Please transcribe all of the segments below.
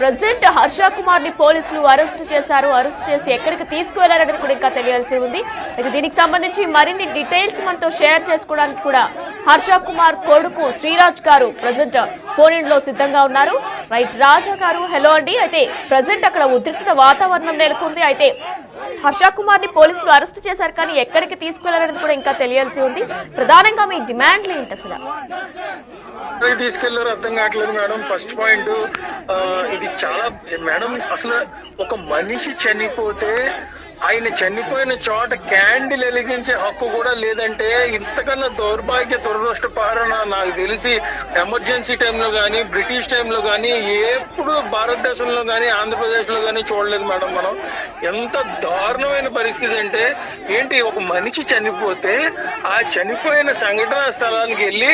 President Harsha Kumar ని పోలీసులు arrest చేశారు. అరెస్ట్ చేసి ఎక్కడికి తీసుకువెళ్లారనేది కూడా ఇంకా తెలియాల్సి ఉంది. దీనికి సంబంధించి మరిన్ని డీటెయిల్స్ మనతో షేర్ చేసుకోవడానికి కూడా హర్ష కుమార్ కొడుకు శ్రీరాజ్ గారు ప్రెసిడెంట్ ఫోన్ ఇన్ లో సిద్ధంగా ఉన్నారు. రైట్ రాజా గారు, హలో అండి. అయితే ప్రెసిడెంట్ అక్కడ ఉద్రిక్త వాతావరణం నెలకొంది. అయితే హర్ష కుమార్ ని పోలీసులు అరెస్ట్ చేశారు, కానీ ఎక్కడికి తీసుకెళ్లారనేది కూడా ఇంకా తెలియాల్సి ఉంది. ప్రధానంగా మీ డిమాండ్లు ఏంటి అసలు? తీసుకెళ్లారు అర్థం కావట్లేదు మేడం. ఫస్ట్ పాయింట్, ఇది చాలా మేడం, అసలు ఒక మనిషి చనిపోతే ఆయన చనిపోయిన చోట క్యాండిల్ వెలిగించే హక్కు కూడా లేదంటే ఇంతకన్నా దౌర్భాగ్య దురదృష్టపారణ నాకు తెలిసి ఎమర్జెన్సీ టైంలో కానీ బ్రిటిష్ టైంలో కానీ ఎప్పుడు భారతదేశంలో కానీ ఆంధ్రప్రదేశ్లో కానీ చూడలేదు మేడం. మనం ఎంత దారుణమైన పరిస్థితి అంటే ఏంటి, ఒక మనిషి చనిపోతే ఆ చనిపోయిన సంఘటనా స్థలానికి వెళ్ళి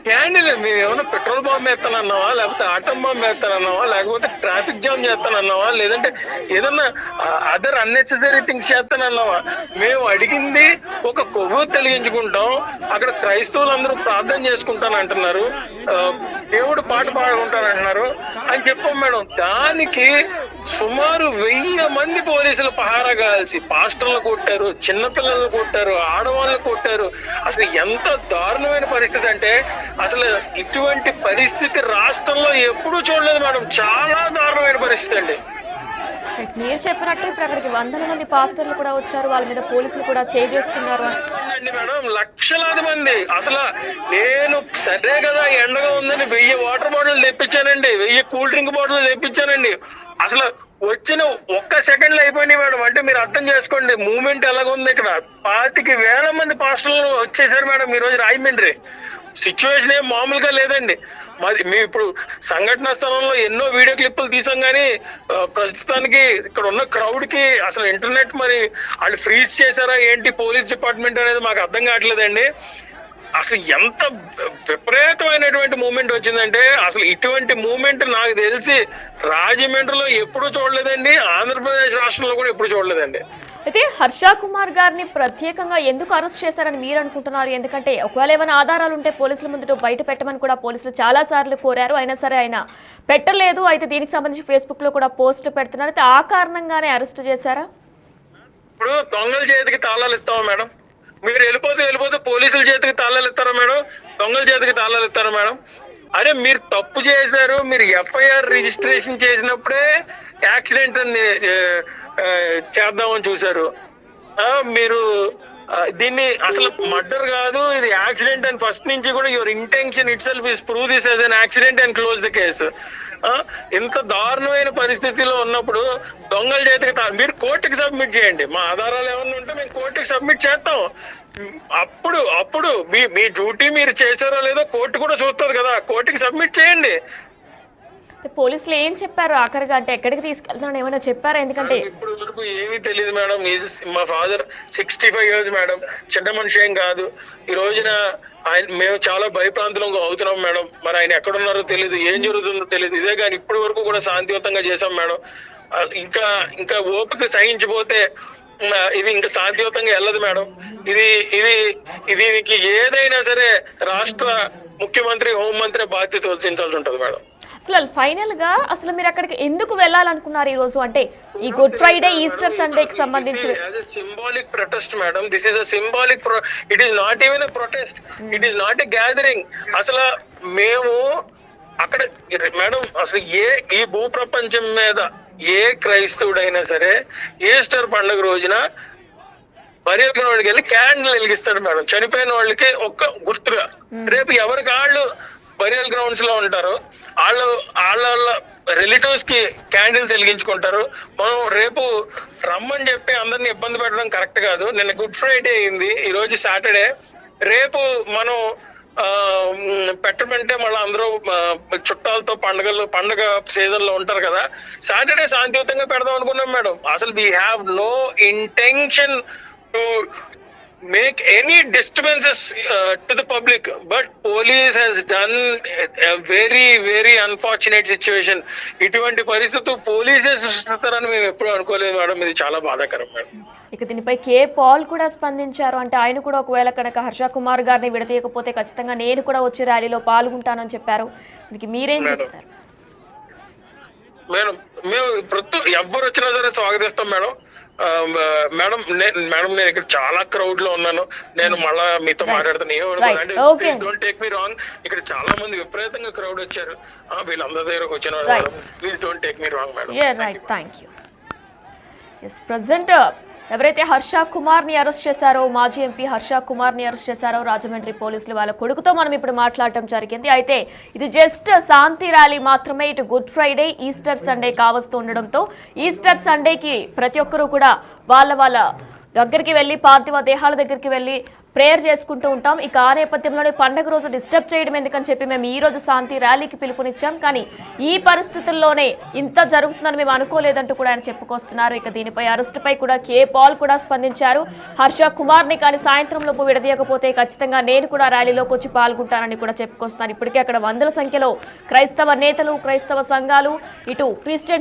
క్యాండిల్, మేము ఏమైనా పెట్రోల్ బాంబు వేస్తానన్నావా, లేకపోతే ఆటం బాంబు వేస్తానన్నావా, లేకపోతే ట్రాఫిక్ జామ్ చేస్తానన్నావా, లేదంటే ఏదన్నా అదర్ అన్నెసెసరీ థింగ్స్ చేస్తానన్నావా? మేము అడిగింది ఒక కొవ్వు తెలిగించుకుంటాం, అక్కడ క్రైస్తవులు అందరూ ప్రార్థన చేసుకుంటాను అంటున్నారు, దేవుడు పాట పాడుకుంటానంటున్నారు అని చెప్పాం మేడం. దానికి సుమారు 1000 మంది పోలీసులు పహారా కాల్సి పాస్టర్లు కొట్టారు, చిన్నపిల్లలను కొట్టారు, ఆడవాళ్ళని కొట్టారు. అసలు ఎంత దారుణమైన పరిస్థితి అంటే అసలు ఇటువంటి పరిస్థితి రాష్ట్రంలో ఎప్పుడూ చూడలేదు మేడం. చాలా దారుణమైన పరిస్థితి అండి. మీరు చెప్పినట్టు ఇప్పుడు అక్కడికి 100 మంది పాస్టర్లు కూడా వచ్చారు, వాళ్ళ మీద పోలీసులు కూడా చేసుకున్నారు మేడం. లక్షలాది మంది. అసలు నేను సరే కదా ఎండగా ఉందని 1000 వాటర్ బాటిల్ తెప్పించానండి, 1000 కూల్ డ్రింక్ బాటిల్ తెప్పించానండి. అసలు వచ్చిన ఒక్క సెకండ్ లో అయిపోయినాయి మేడం. అంటే మీరు అర్థం చేసుకోండి మూమెంట్ ఎలాగుంది. ఇక్కడ 25,000 మంది పాస్టర్లు వచ్చేసారు మేడం ఈ రోజు రాజమండ్రి. సిచ్యువేషన్ ఏం మామూలుగా లేదండి. మాది మేము ఇప్పుడు సంఘటన స్థలంలో ఎన్నో వీడియో క్లిప్పులు తీసాం, కానీ ప్రస్తుతానికి ఇక్కడ ఉన్న క్రౌడ్ కి అసలు ఇంటర్నెట్ మరి వాళ్ళు ఫ్రీజ్ చేశారా ఏంటి పోలీస్ డిపార్ట్మెంట్ అనేది మాకు అర్థం కావట్లేదండి. అసలు ఎంత విపరీతమైనటువంటి మూమెంట్ వచ్చిందంటే అసలు ఇటువంటి మూమెంట్ నాకు తెలిసి రాజమండ్రిలో ఎప్పుడూ చూడలేదండి, ఆంధ్రప్రదేశ్ రాష్ట్రంలో కూడా ఎప్పుడు చూడలేదండి. అయితే హర్ష కుమార్ గారిని ప్రత్యేకంగా ఎందుకు అరెస్ట్ చేశారని మీరు అనుకుంటున్నారు? ఎందుకంటే ఒకవేళ ఏమైనా ఆధారాలు ఉంటే పోలీసుల ముందు బయట పెట్టమని కూడా పోలీసులు చాలా సార్లు కోరారు, అయినా సరే ఆయన పెట్టలేదు. అయితే దీనికి సంబంధించి ఫేస్బుక్ లో కూడా పోస్టులు పెడుతున్నారు. అయితే ఆ కారణంగానే అరెస్ట్ చేశారా? ఇప్పుడు దొంగల చేతికి తాళాలు ఇస్తావా మేడం? మీరు వెళ్ళిపోతే పోలీసుల చేతికి తాళాలు ఇస్తారా మేడం? దొంగల చేతికి తాళాలు ఇస్తారా మేడం? అరే మీరు తప్పు చేశారు, మీరు ఎఫ్ఐఆర్ రిజిస్ట్రేషన్ చేసినప్పుడే యాక్సిడెంట్ అని చేద్దామని చూశారు. మీరు దీన్ని అసలు మర్డర్ కాదు, ఇది యాక్సిడెంట్ అని ఫస్ట్ నుంచి కూడా your intention it self is prove this as an accident and close the case. ఇంత దారుణమైన పరిస్థితిలో ఉన్నప్పుడు దొంగల చేతికి మీరు కోర్టుకి సబ్మిట్ చేయండి. మా ఆధారాలు ఏమన్నా ఉంటే మేము కోర్టుకి సబ్మిట్ చేస్తాం. అప్పుడు మీ డ్యూటీ మీరు చేశారో లేదో కోర్టు కూడా చూస్తుంది కదా, కోర్టుకి సబ్మిట్ చేయండి. పోలీసులు ఏం చెప్పారు ఆఖరిగా? అంటే ఎక్కడికి తీసుకెళ్తున్నాను ఏమైనా చెప్పారా? ఎందుకంటే ఇప్పుడు వరకు ఏమీ తెలియదు మేడం. మా ఫాదర్ 65 years మేడం, చిన్న మనిషి ఏం కాదు. ఈ రోజున మేము చాలా భయప్రాంతంలో అవుతున్నాం మేడం. మరి ఆయన ఎక్కడున్నారో తెలియదు, ఏం జరుగుతుందో తెలియదు. ఇదే కానీ ఇప్పటి వరకు కూడా శాంతియుతంగా చేశాం మేడం. ఇంకా ఓపిక సహించిపోతే ఇది ఇంకా శాంతియుతంగా వెళ్ళదు మేడం. దీనికి ఏదైనా సరే రాష్ట్ర ముఖ్యమంత్రి, హోంమంత్రి బాధ్యత వహించాల్సి ఉంటుంది మేడం. అసలు ఫైనల్ గా అసలు మీరు అక్కడికి ఎందుకు వెళ్ళాలనుకున్నారు ఈ రోజు? అంటే ఈ గుడ్ ఫ్రైడే, ఈస్టర్ సండేకి సంబంధించి symbolic protest madam. This is a symbolic it is not even a protest, it is not a gathering. అసలు మేము అక్కడ మేడం అసలు ఈ భూ ప్రపంచం మీద ఏ క్రైస్తవుడైనా సరే ఈస్టర్ పండుగ రోజున బరియల్ గ్రౌండ్కి వెళ్ళి క్యాండిల్ వెలిగిస్తాడు మేడం, చనిపోయిన వాళ్ళకి ఒక్క గుర్తుగా. రేపు ఎవరికి వాళ్ళు బరియల్ గ్రౌండ్స్ లో ఉంటారు, వాళ్ళ రిలేటివ్స్ కి క్యాండిల్ వెలిగించుకుంటారు. మనం రేపు రమ్మని చెప్పి అందరిని ఇబ్బంది పెట్టడం కరెక్ట్ కాదు. నిన్న గుడ్ ఫ్రైడే అయింది, ఈ రోజు సాటర్డే. రేపు మనం పెట్టమంటే మళ్ళీ అందరూ చుట్టాలతో పండగ సీజన్ లో ఉంటారు కదా. సాటర్డే శాంతియుతంగా పెడదాం అనుకున్నాం మేడం. అసలు we have no intention to make any disturbances to the public, but police has done a very very unfortunate situation. ఇటువంటి పరిస్థితులు పోలీసే సృష్టిస్తారని మేము ఎప్పుడు అనుకోలేదు మేడం. ఇది చాలా బాధాకరం మేడం. ఇక దీనిపై కే పాల్ కూడా స్పందించారు. అంటే ఆయన కూడా ఒకవేళ కనుక హర్ష కుమార్ గారిని విడతీయకపోతే ఖచ్చితంగా నేను కూడా వచ్చి ర్యాలీలో పాల్గొంటానని చెప్పారు. దీనికి మీరేం చెప్తారు? మేడం మేము ఎవరు వచ్చినా సరే స్వాగతిస్తాం మేడం. మేడం నేను ఇక్కడ చాలా క్రౌడ్ లో ఉన్నాను. నేను మళ్ళా మీతో మాట్లాడుతాను. Don't take me wrong. ఇక్కడ చాలా మంది విపరీతంగా క్రౌడ్ వచ్చారు. వీళ్ళందరి దగ్గరకు వచ్చిన don't take me wrong madam. Thank you. Present ఎవరైతే హర్ష కుమార్ ని అరెస్ట్ చేశారో, మాజీ ఎంపీ హర్ష కుమార్ ని అరెస్ట్ చేశారో రాజమండ్రి పోలీసులు, వాళ్ళ కొడుకుతో మనం ఇప్పుడు మాట్లాడటం జరిగింది. అయితే ఇది జస్ట్ శాంతి ర్యాలీ మాత్రమే. ఇటు గుడ్ ఫ్రైడే, ఈస్టర్ సండే కావస్తూ ఉండడంతో ఈస్టర్ సండేకి ప్రతి ఒక్కరూ కూడా వాళ్ళ దగ్గరికి వెళ్ళి, పార్థివ దేహాల దగ్గరికి వెళ్ళి ప్రేయర్ చేసుకుంటూ ఉంటాం. ఇక ఆ నేపథ్యంలోనే పండుగ రోజు డిస్టర్బ్ చేయడం ఎందుకని చెప్పి మేము ఈ రోజు శాంతి ర్యాలీకి పిలుపునిచ్చాం. కానీ ఈ పరిస్థితుల్లోనే ఇంత జరుగుతుందని మేము అనుకోలేదంటూ కూడా ఆయన చెప్పుకొస్తున్నారు. ఇక దీనిపై అరెస్టుపై కూడా కే పాల్ కూడా స్పందించారు. హర్ష కుమార్ని కానీ సాయంత్రంలోపు విడదీయకపోతే ఖచ్చితంగా నేను కూడా ర్యాలీలోకి వచ్చి పాల్గొంటానని కూడా చెప్పుకొస్తున్నారు. ఇప్పటికే అక్కడ వందల సంఖ్యలో క్రైస్తవ నేతలు, క్రైస్తవ సంఘాలు, ఇటు క్రిస్టియన్